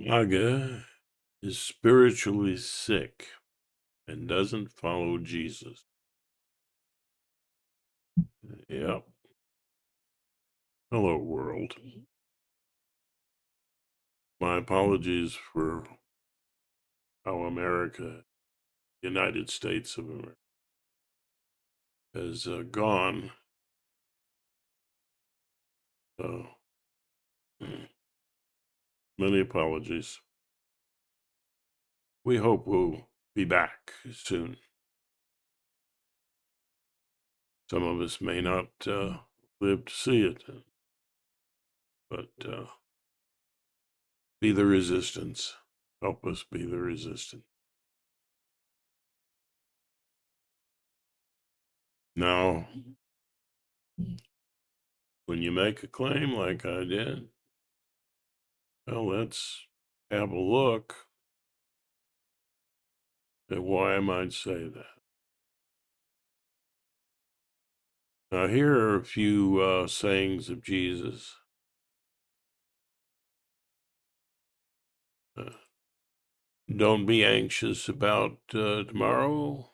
MAGA is spiritually sick and doesn't follow Jesus. Yep. Hello, world. My apologies for how United States of America, has gone. So, many apologies. We hope we'll be back soon. Some of us may not live to see it, but be the resistance. Help us be the resistance. Now, when you make a claim like I did, well, let's have a look at why I might say that. Now, here are a few sayings of Jesus. Uh, don't be anxious about tomorrow.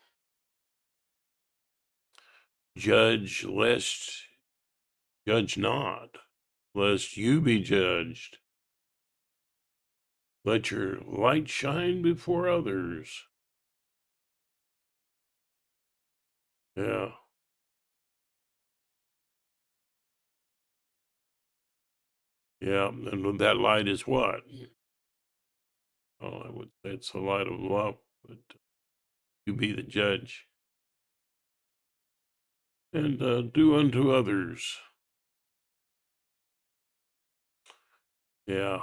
Judge not, lest you be judged. Let your light shine before others. Yeah, yeah. And that light is what? Oh, I would say it's the light of love, but you be the judge. And do unto others. Yeah.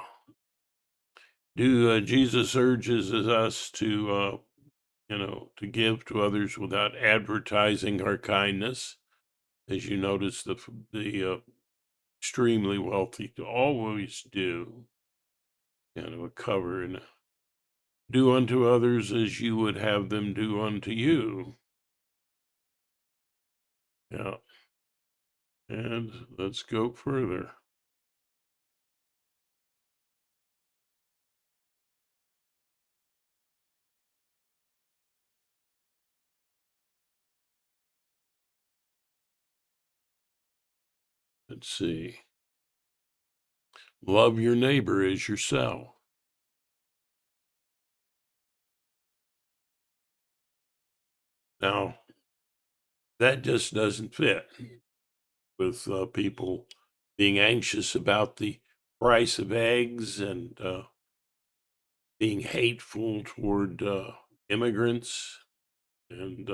Jesus urges us to, to give to others without advertising our kindness. As you notice, the extremely wealthy to always do, a cover and do unto others as you would have them do unto you. Yeah. And let's go further. Let's see. Love your neighbor as yourself. Now, that just doesn't fit with people being anxious about the price of eggs and being hateful toward immigrants. And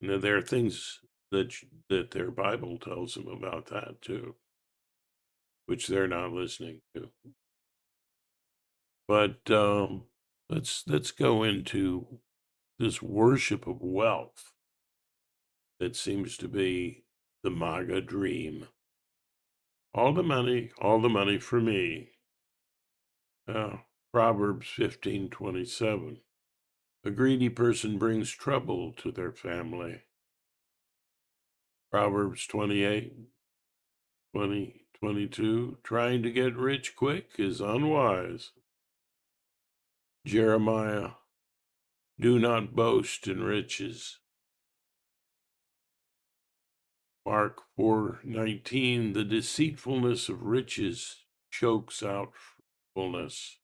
there are things that their Bible tells them about that too, which they're not listening to. But let's go into this worship of wealth that seems to be the MAGA dream. All the money for me. Proverbs 15:27. A greedy person brings trouble to their family. Proverbs 28:22. Trying to get rich quick is unwise. Jeremiah, do not boast in riches. Mark 4:19. The deceitfulness of riches chokes out fruitfulness.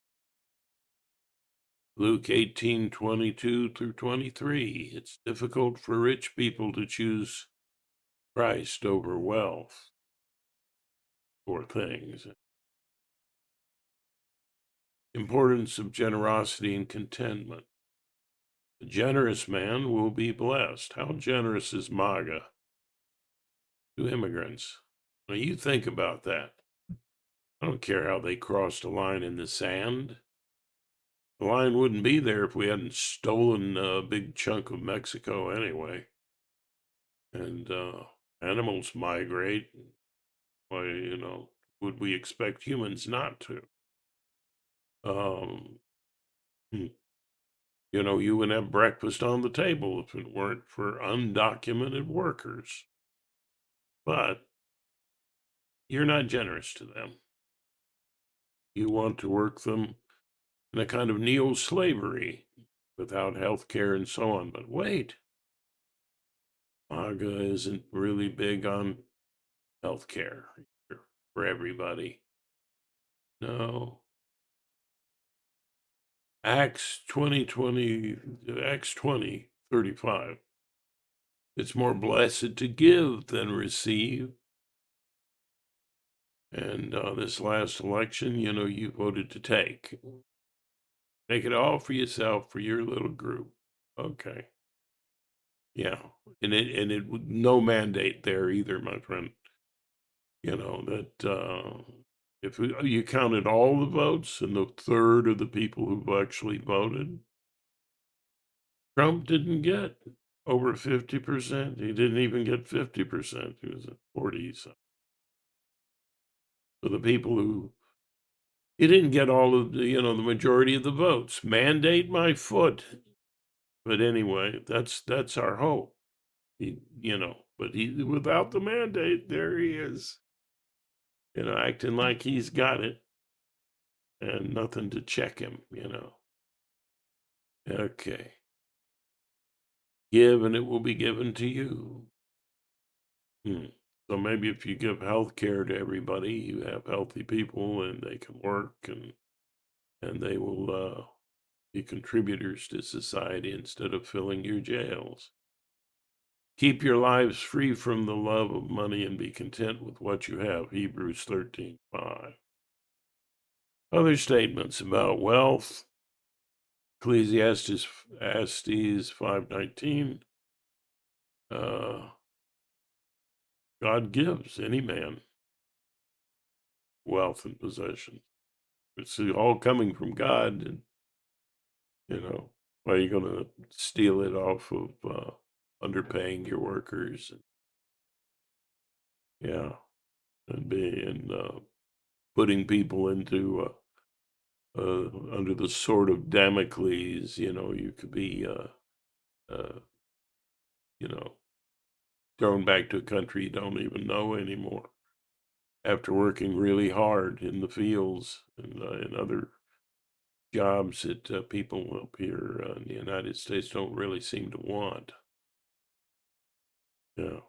Luke 18:22 through 23. It's difficult for rich people to choose Christ over wealth or things. Importance of generosity and contentment. A generous man will be blessed. How generous is MAGA to immigrants? Now, you think about that. I don't care how they crossed a line in the sand. The line wouldn't be there if we hadn't stolen a big chunk of Mexico anyway. And animals migrate. Why, would we expect humans not to? Um, hmm, you wouldn't have breakfast on the table if it weren't for undocumented workers. But you're not generous to them. You want to work them in a kind of neo-slavery without health care and so on. But wait, MAGA isn't really big on health care for everybody. No. Acts 20:35. It's more blessed to give than receive. And this last election, you voted to take. Take it all for yourself, for your little group. Okay. Yeah. No mandate there either, my friend. That if you counted all the votes and the third of the people who've actually voted, Trump didn't get over 50%. He didn't even get 50%. He was at 40. So the people who he didn't get all of the majority of the votes. Mandate my foot. But anyway, that's our hope. But he without the mandate, there he is, acting like he's got it and nothing to check him. Okay. Give and it will be given to you. So maybe if you give health care to everybody, you have healthy people and they can work and they will be contributors to society instead of filling your jails. Keep your lives free from the love of money and be content with what you have. Hebrews 13:5. Other statements about wealth. Ecclesiastes 5:19. God gives any man wealth and possessions. It's all coming from God, and why are you going to steal it off of underpaying your workers? Yeah, and putting people into under the sword of Damocles. You could be uh, you know thrown back to a country you don't even know anymore after working really hard in the fields and in other jobs that people up here in the United States don't really seem to want. Yeah.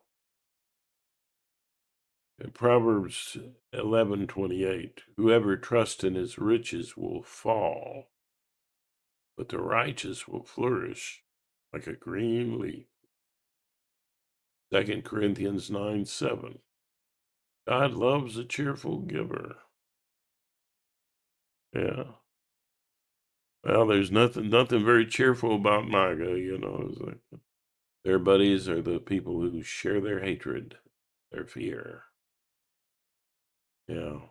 In Proverbs 11:28, whoever trusts in his riches will fall, but the righteous will flourish like a green leaf. 2 Corinthians 9:7. God loves a cheerful giver. Yeah. Well, there's nothing very cheerful about MAGA. It's like their buddies are the people who share their hatred, their fear. Yeah.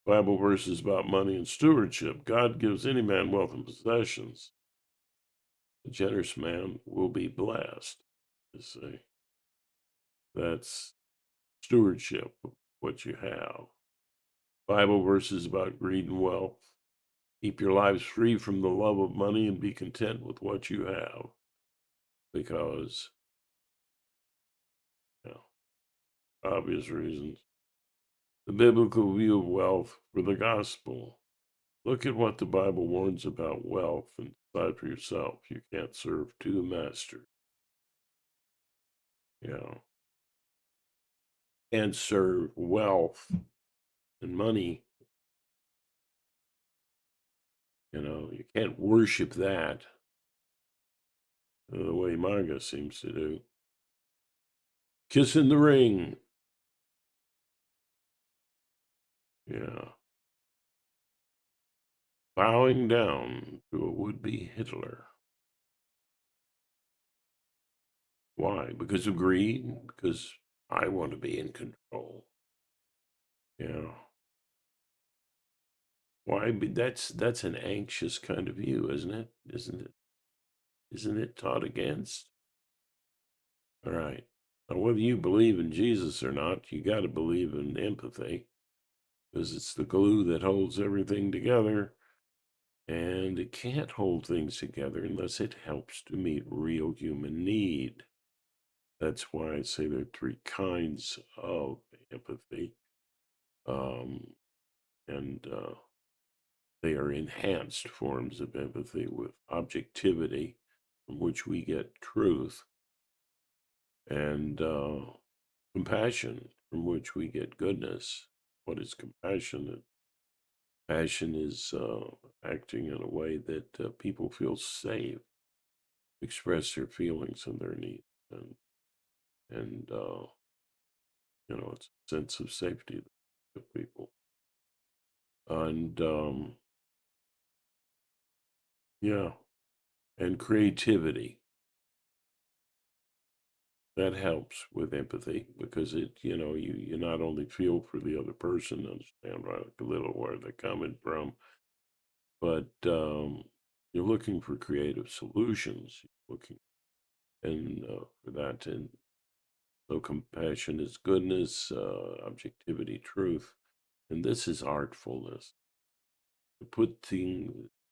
Bible verses about money and stewardship. God gives any man wealth and possessions. A generous man will be blessed. You see, that's stewardship of what you have. Bible verses about greed and wealth. Keep your lives free from the love of money and be content with what you have. Because, you know, obvious reasons. The biblical view of wealth for the gospel. Look at what the Bible warns about wealth and decide for yourself. You can't serve two masters. You know, can't serve wealth and money. You can't worship that the way MAGA seems to do. Kissing the ring. Yeah. Bowing down to a would-be Hitler. Why? Because of greed? Because I want to be in control. Yeah. Why? That's an anxious kind of view, isn't it? Isn't it? Isn't it taught against? All right. Now, whether you believe in Jesus or not, you got to believe in empathy because it's the glue that holds everything together. And it can't hold things together unless it helps to meet real human need. That's why I say there are three kinds of empathy. Um, and they are enhanced forms of empathy with objectivity, from which we get truth, and compassion, from which we get goodness. What is compassion? Passion is acting in a way that people feel safe, express their feelings and their needs, and it's a sense of safety to people, and yeah, and creativity. That helps with empathy because you not only feel for the other person, understand right a little where they're coming from, but you're looking for creative solutions. You're looking and for that, and so compassion is goodness, objectivity, truth, and this is artfulness. To put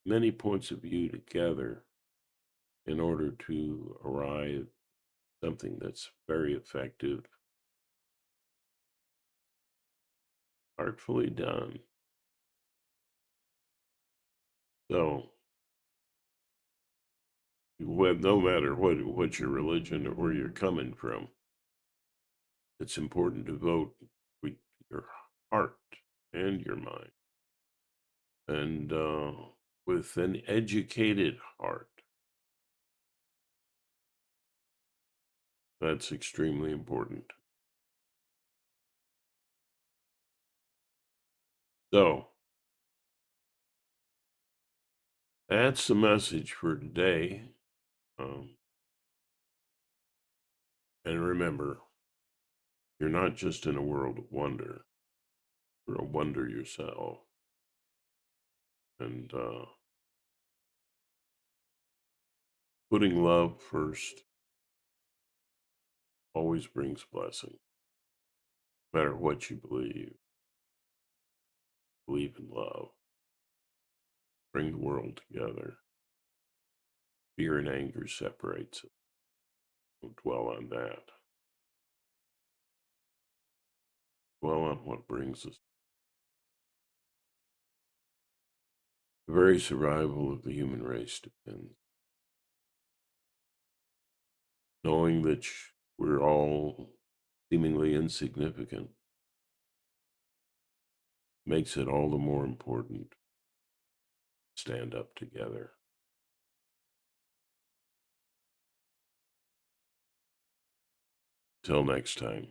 many points of view together in order to arrive at something that's very effective, artfully done. So, no matter what your religion or where you're coming from, it's important to vote with your heart and your mind, and with an educated heart. That's extremely important. So, that's the message for today. Um, and remember, you're not just in a world of wonder, you're a wonder yourself. And putting love first always brings blessing. No matter what you believe in love. Bring the world together. Fear and anger separates it. Don't dwell on that. Dwell on what brings us. The very survival of the human race depends. Knowing that we're all seemingly insignificant makes it all the more important to stand up together. Till next time.